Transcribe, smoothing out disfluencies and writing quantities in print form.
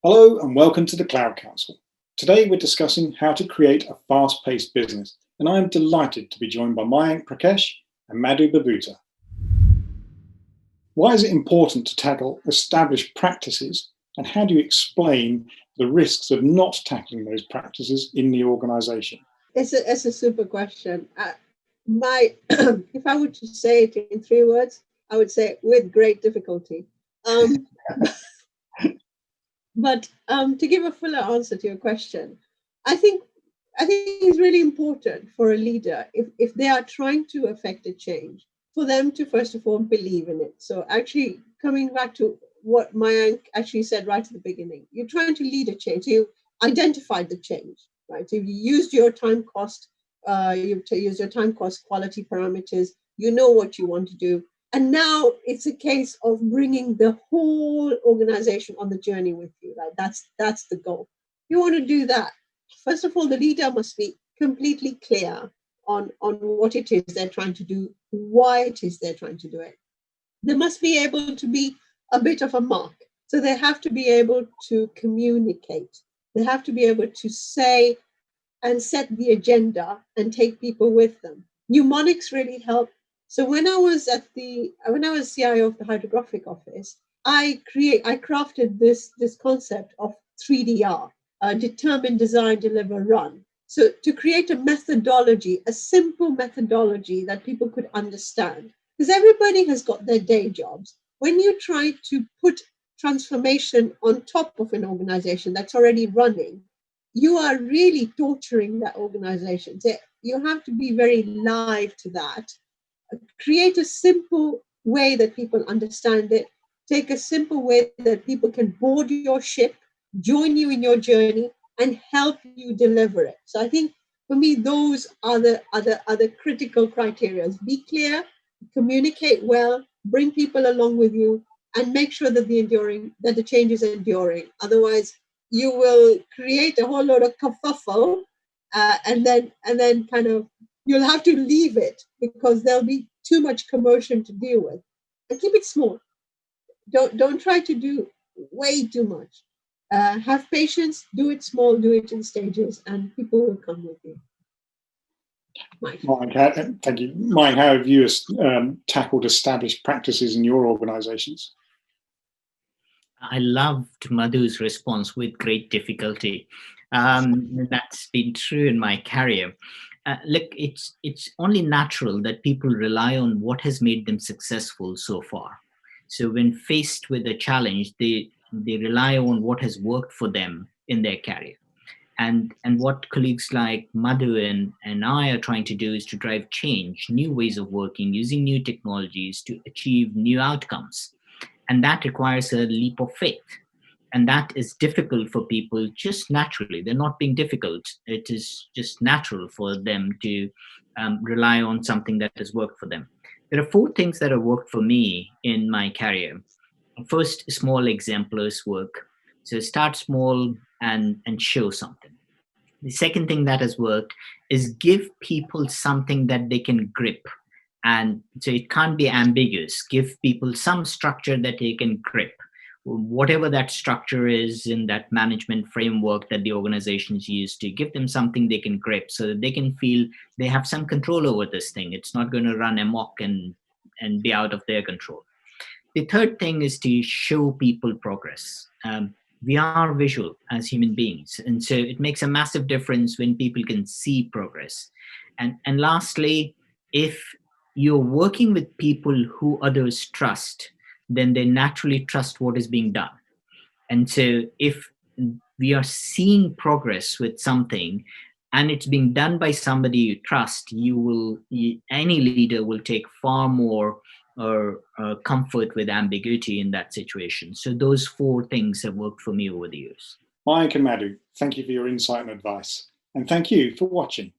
Hello and welcome to the Cloud Council. Today we're discussing how to create a fast-paced business, and I am delighted to be joined by Mayank Prakash and Madhu Babuta. Why is it important to tackle established practices, and how do you explain the risks of not tackling those practices in the organization? It's a super question. If I were to say it in 3 words, I would say with great difficulty. But to give a fuller answer to your question, I think it's really important for a leader, if they are trying to affect a change, for them to first of all believe in it. So actually coming back to what Mayank actually said right at the beginning, you're trying to lead a change. You identified the change, right? So you used your time cost, use your time cost quality parameters. You know what you want to do. And now it's a case of bringing the whole organization on the journey with you. Right? That's the goal. You want to do that. First of all, the leader must be completely clear on what it is they're trying to do, why it is they're trying to do it. They must be able to be a bit of a mark. So they have to be able to communicate. They have to be able to say and set the agenda and take people with them. Mnemonics really help. So when I was CIO of the Hydrographic Office, I crafted this concept of 3DR, determine, design, deliver, run. So to create a methodology, a simple methodology that people could understand, because everybody has got their day jobs. When you try to put transformation on top of an organization that's already running, you are really torturing that organization. So you have to be very live to that. Create a simple way that people understand it. Take a simple way that people can board your ship, join you in your journey, and help you deliver it. So I think for me, those are the other critical criteria. Be clear, communicate well, bring people along with you, and make sure that the change is enduring. Otherwise, you will create a whole lot of kerfuffle, and then kind of you'll have to leave it because there'll be too much commotion to deal with. And keep it small. Don't try to do way too much. Have patience, do it small, do it in stages, and people will come with you. Mike, thank you. Mike, how have you tackled established practices in your organizations? I loved Madhu's response, with great difficulty. That's been true in my career. Look, it's only natural that people rely on what has made them successful so far. So when faced with a challenge, they rely on what has worked for them in their career. And what colleagues like Madhu and I are trying to do is to drive change, new ways of working, using new technologies to achieve new outcomes. And that requires a leap of faith. And that is difficult for people just naturally. They're not being difficult. It is just natural for them to rely on something that has worked for them. There are 4 things that have worked for me in my career. First, small exemplars work. So start small and show something. The second thing that has worked is give people something that they can grip. And so it can't be ambiguous. Give people some structure that they can grip. Whatever that structure is in that management framework that the organizations use, to give them something they can grip so that they can feel they have some control over this thing. It's not going to run amok and be out of their control. The third thing is to show people progress. We are visual as human beings. And so it makes a massive difference when people can see progress. And lastly, if you're working with people who others trust, then they naturally trust what is being done. And so if we are seeing progress with something and it's being done by somebody you trust, any leader will take far more comfort with ambiguity in that situation. So those 4 things have worked for me over the years. Mike and Madhu, thank you for your insight and advice. And thank you for watching.